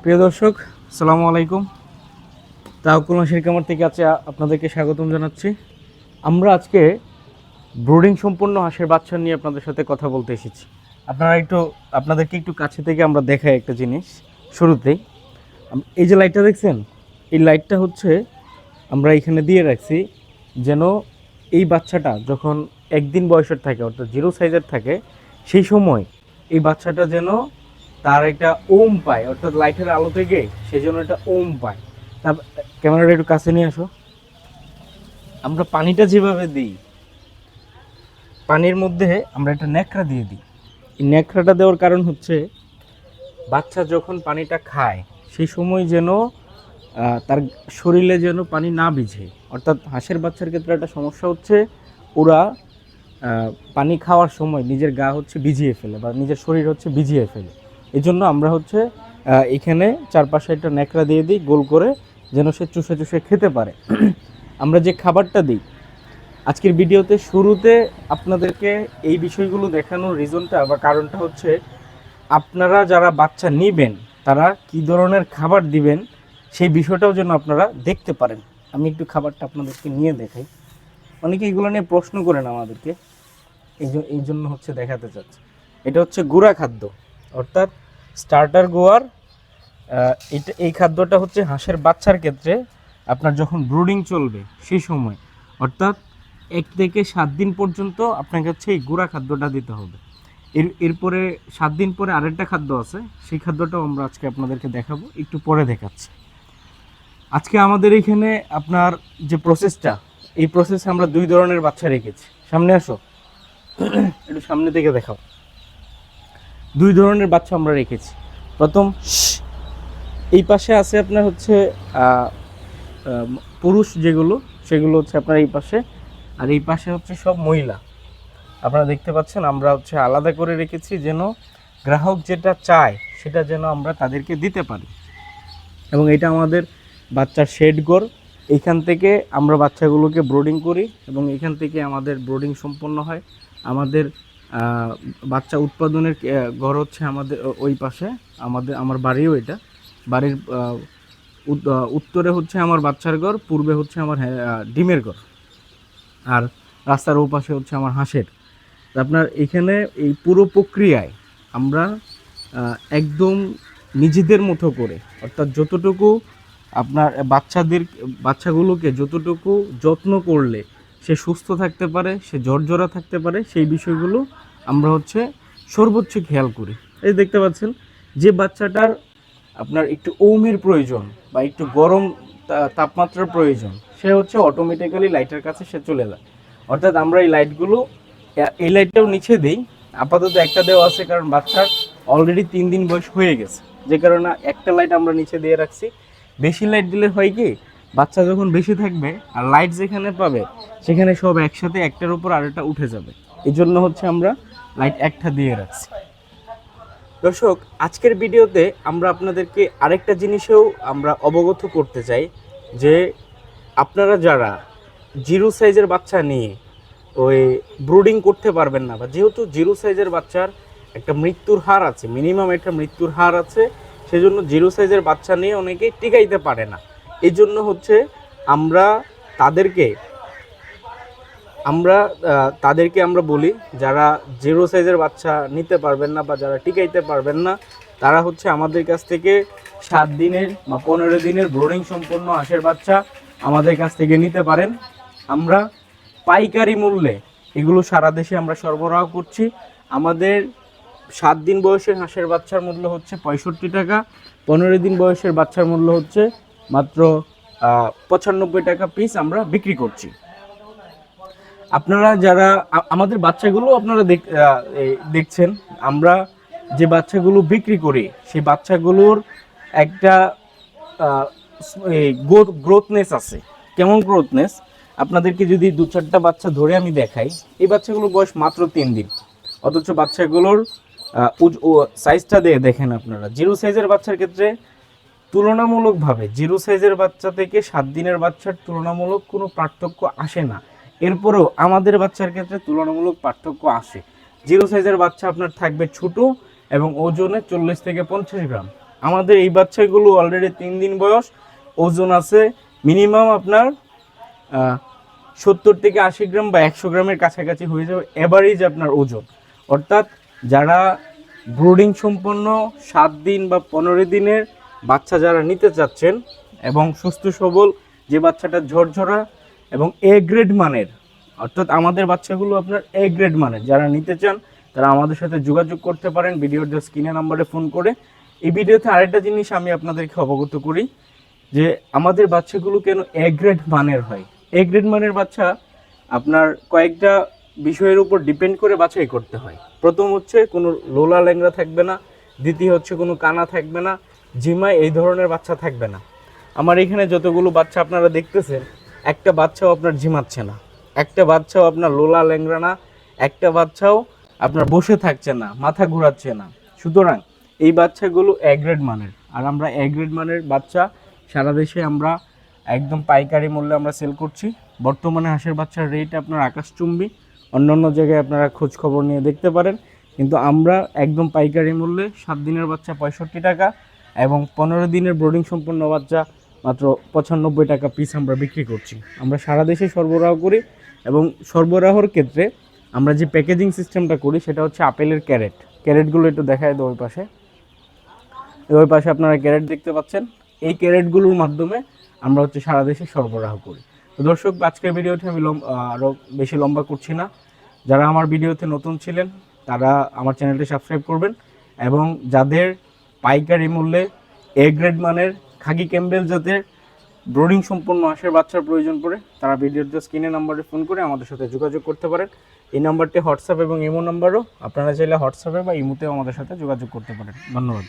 প্রিয় দর্শক, আসসালামু আলাইকুম। তাওকুল হাঁসের খামার থেকে আছে আপনাদেরকে স্বাগতম জানাচ্ছি। আমরা আজকে ব্রুডিং সম্পন্ন হাঁসের বাচ্চা নিয়ে আপনাদের সাথে কথা বলতে এসেছি। আপনাদেরকে একটু কাছে থেকে আমরা দেখাই একটা জিনিস। শুরুতেই এই যে লাইটটা দেখছেন, এই লাইটটা হচ্ছে আমরা এখানে দিয়ে রাখছি যেন এই বাচ্চাটা যখন একদিন বয়সের থাকে, অর্থাৎ জিরো সাইজের থাকে, সেই সময় এই বাচ্চাটা যেন তার একটা ওম পায়, অর্থাৎ লাইটের আলো থেকে সেই জন্য একটা ওম পায়। তা ক্যামেরাটা একটু কাছে নিয়ে আসো। আমরা পানিটা যেভাবে দিই, পানির মধ্যে আমরা একটা ন্যাকড়া দিয়ে দিই। এই ন্যাকড়াটা দেওয়ার কারণ হচ্ছে বাচ্চা যখন পানিটা খায় সেই সময় যেন তার শরীরে যেন পানি না ভিজে। অর্থাৎ হাঁসের বাচ্চার ক্ষেত্রে একটা সমস্যা হচ্ছে, ওরা পানি খাওয়ার সময় নিজের গা হচ্ছে ভিজিয়ে ফেলে বা নিজের শরীর হচ্ছে ভিজিয়ে ফেলে। এই জন্য আমরা হচ্ছে এখানে চারপাশে একটা ন্যাকড়া দিয়ে দিই গোল করে, যেন সে চুষে চুষে খেতে পারে। আমরা যে খাবারটা দিই, আজকের ভিডিওতে শুরুতে আপনাদেরকে এই বিষয়গুলো দেখানোর রিজনটা বা কারণটা হচ্ছে, আপনারা যারা বাচ্চা নেবেন তারা কি ধরনের খাবার দিবেন সেই বিষয়টাও যেন আপনারা দেখতে পারেন। আমি একটু খাবারটা আপনাদেরকে নিয়ে দেখাই। অনেকে এগুলো নিয়ে প্রশ্ন করেন আমাদেরকে, এই জন্য হচ্ছে দেখাতে চাচ্ছি। এটা হচ্ছে গুঁড়া খাদ্য, অর্থাৎ স্টার্টার গোয়ার। এই খাদ্যটা হচ্ছে হাঁসের বাচ্চার ক্ষেত্রে আপনার যখন ব্রুডিং চলবে সেই সময়, অর্থাৎ 1 থেকে 7 দিন পর্যন্ত আপনাকে হচ্ছে এই গুঁড়া খাদ্যটা দিতে হবে। এরপরে 7 দিন পরে আরেকটা খাদ্য আছে, সেই খাদ্যটাও আমরা আজকে আপনাদেরকে দেখাবো, একটু পরে দেখাচ্ছি। আজকে আমাদের এখানে আপনার যে প্রসেসটা, এই প্রসেসে আমরা 2 ধরনের বাচ্চা রেখেছি। সামনে আসো, একটু সামনে থেকে দেখাও। 2 ধরনের বাচ্চা আমরা রেখেছি। প্রথম এই পাশে আছে আপনার হচ্ছে পুরুষ যেগুলো, সেগুলো হচ্ছে আপনার এই পাশে, আর এই পাশে হচ্ছে সব মহিলা। আপনারা দেখতে পাচ্ছেন আমরা হচ্ছে আলাদা করে রেখেছি, যেন গ্রাহক যেটা চায় সেটা যেন আমরা তাদেরকে দিতে পারি। এবং এটা আমাদের বাচ্চার শেড ঘর, এইখান থেকে আমরা বাচ্চাগুলোকে ব্রোডিং করি এবং এখান থেকে আমাদের ব্রোডিং সম্পন্ন হয়। আমাদের বাচ্চা উৎপাদনের ঘর হচ্ছে আমাদের ওই পাশে, আমার বাড়িও এটা। বাড়ির উত্তরে হচ্ছে আমার বাচ্চার ঘর, পূর্বে হচ্ছে আমার ডিমের ঘর, আর রাস্তার ও পাশে হচ্ছে আমার হাঁসের। আপনার এখানে এই পুরো প্রক্রিয়ায় আমরা একদম নিজেদের মতো করে, অর্থাৎ যতটুকু আপনার বাচ্চাগুলোকে যতটুকু যত্ন করলে সে সুস্থ থাকতে পারে, সে ঝরঝরা থাকতে পারে, সেই বিষয়গুলো আমরা হচ্ছে সর্বোচ্চ খেয়াল করি। এই দেখতে পাচ্ছেন, যে বাচ্চাটার আপনার একটু ওমের প্রয়োজন বা একটু গরম তাপমাত্রার প্রয়োজন, সে হচ্ছে অটোমেটিক্যালি লাইটের কাছে সে চলে যায়। অর্থাৎ আমরা এই এই লাইটটাও নিচে দিই। আপাতত একটা দেওয়া আছে, কারণ বাচ্চার অলরেডি 3 দিন বয়স হয়ে গেছে, যে কারণে একটা লাইট আমরা নিচে দিয়ে রাখছি। বেশি লাইট দিলে হয় কি, বাচ্চা যখন বেশি থাকবে আর লাইট যেখানে পাবে সেখানে সব একসাথে একটার উপর আরেকটা উঠে যাবে। এই জন্য হচ্ছে আমরা লাইট একটা দিয়ে রাখছি। দর্শক, আজকের ভিডিওতে আমরা আপনাদেরকে আরেকটা জিনিসেও আমরা অবগত করতে চাই, যে আপনারা যারা জিরো সাইজের বাচ্চা নিয়ে ওই ব্রুডিং করতে পারবেন না, বা যেহেতু জিরো সাইজের বাচ্চার একটা মৃত্যুর হার আছে, মিনিমাম একটা মৃত্যুর হার আছে, সেজন্য জিরো সাইজের বাচ্চা নিয়ে অনেকেই টিকাইতে পারে না। এই জন্য হচ্ছে আমরা তাদেরকে আমরা বলি, যারা জিরো সাইজের বাচ্চা নিতে পারবেন না বা যারা টিকাইতে পারবেন না, তারা হচ্ছে আমাদের কাছ থেকে 7 দিনের বা 15 দিনের ব্রুডিং সম্পন্ন হাঁসের বাচ্চা আমাদের কাছ থেকে নিতে পারেন। আমরা পাইকারি মূল্যে এগুলো সারা দেশে আমরা সরবরাহ করছি। আমাদের 7 দিন বয়সের হাঁসের বাচ্চার মূল্য হচ্ছে 65 টাকা, 15 দিন বয়সের বাচ্চার মূল্য হচ্ছে মাত্র 95 টাকা পিস আমরা বিক্রি করছি। আপনারা যারা আমাদের বাচ্চাগুলো আপনারা দেখছেন, আমরা যে বাচ্চাগুলো বিক্রি করি সেই বাচ্চাগুলোর একটা গ্রোথনেস আছে। কেমন গ্রোথনেস, আপনাদেরকে যদি 2-4টা বাচ্চা ধরে আমি দেখাই, এই বাচ্চাগুলোর বয়স মাত্র 3 দিন, অথচ বাচ্চাগুলোর সাইজটা দিয়ে দেখেন আপনারা। জিরো সাইজের বাচ্চার ক্ষেত্রে তুলনামূলকভাবে জিরো সাইজের বাচ্চা থেকে 7 দিনের বাচ্চার তুলনামূলক কোনো পার্থক্য আসে না। এরপরেও আমাদের বাচ্চার ক্ষেত্রে তুলনামূলক পার্থক্য আসে। জিরো সাইজের বাচ্চা আপনার থাকবে ছোট এবং ওজনে 40 থেকে 50 গ্রাম, আমাদের এই বাচ্চাগুলো অলরেডি 3 দিন বয়স, ওজন আছে মিনিমাম আপনার 70 থেকে 80 গ্রাম বা 100 গ্রামের কাছাকাছি হয়ে যাবে এভারেজ আপনার ওজন। অর্থাৎ যারা ব্রুডিং সম্পন্ন 7 দিন বা 15 দিনের বাচ্চা যারা নিতে চাচ্ছেন এবং সুস্থ সবল, যে বাচ্চাটা ঝরঝরা এবং এ গ্রেড মানের, অর্থাৎ আমাদের বাচ্চাগুলো আপনার এ গ্রেড মানের, যারা নিতে চান তারা আমাদের সাথে যোগাযোগ করতে পারেন ভিডিওর যে স্ক্রিনে নাম্বারে ফোন করে। এই ভিডিওতে আরেকটা জিনিস আমি আপনাদেরকে অবগত করি যে আমাদের বাচ্চাগুলো কেন এ গ্রেড মানের হয়। এ গ্রেড মানের বাচ্চা আপনার কয়েকটা বিষয়ের উপর ডিপেন্ড করে বাছাই করতে হয়। প্রথম হচ্ছে কোনো লোলা ল্যাংড়া থাকবে না, দ্বিতীয় হচ্ছে কোনো কানা থাকবে না, জিমায় এই ধরনের বাচ্চা থাকবে না। আমার এখানে যতগুলো বাচ্চা আপনারা দেখতেছেন, একটা বাচ্চাও আপনার ঝিমাচ্ছে না, একটা বাচ্চাও আপনার লোলা ল্যাংড়া না, একটা বাচ্চাও আপনার বসে থাকছে না, মাথা ঘোরাচ্ছে না। সুতরাং এই বাচ্চাগুলো এ গ্রেড মানের। আর আমরা এ গ্রেড মানের বাচ্চা সারা দেশে আমরা একদম পাইকারি মূল্যে আমরা সেল করছি। বর্তমানে হাঁসের বাচ্চার রেট আপনার আকাশচুম্বী, অন্যান্য জায়গায় আপনারা খোঁজ খবর নিয়ে দেখতে পারেন, কিন্তু আমরা একদম পাইকারি মূল্যে 7 দিনের বাচ্চা 65 টাকা এবং 15 দিনের ব্রোডিং সম্পন্ন বাচ্চা মাত্র 95 টাকা পিস আমরা বিক্রি করছি। আমরা সারা দেশে সরবরাহ করি এবং সরবরাহর ক্ষেত্রে আমরা যে প্যাকেজিং সিস্টেমটা করি সেটা হচ্ছে আপেলের ক্যারেটগুলো একটু দেখায় দেয়। ওই পাশে আপনারা ক্যারেট দেখতে পাচ্ছেন, এই ক্যারেটগুলোর মাধ্যমে আমরা হচ্ছে সারা দেশে সরবরাহ করি। তো দর্শক, আজকের ভিডিওটি আমি আরও বেশি লম্বা করছি না। যারা আমার ভিডিওতে নতুন ছিলেন তারা আমার চ্যানেলটি সাবস্ক্রাইব করবেন এবং যাদের পাইকারি মূল্যে এ গ্রেড মানের খাকি ক্যাম্বেল জাতের ব্রোডিং সম্পন্ন হাঁসের বাচ্চার প্রয়োজন পড়ে তারা ভিডিওর যে স্ক্রিনে নাম্বারে ফোন করে আমাদের সাথে যোগাযোগ করতে পারেন। এই নাম্বারটি হোয়াটসঅ্যাপ এবং ইমো নাম্বারও, আপনারা চাইলে হোয়াটসঅ্যাপে বা ইমোতেও আমাদের সাথে যোগাযোগ করতে পারেন। ধন্যবাদ।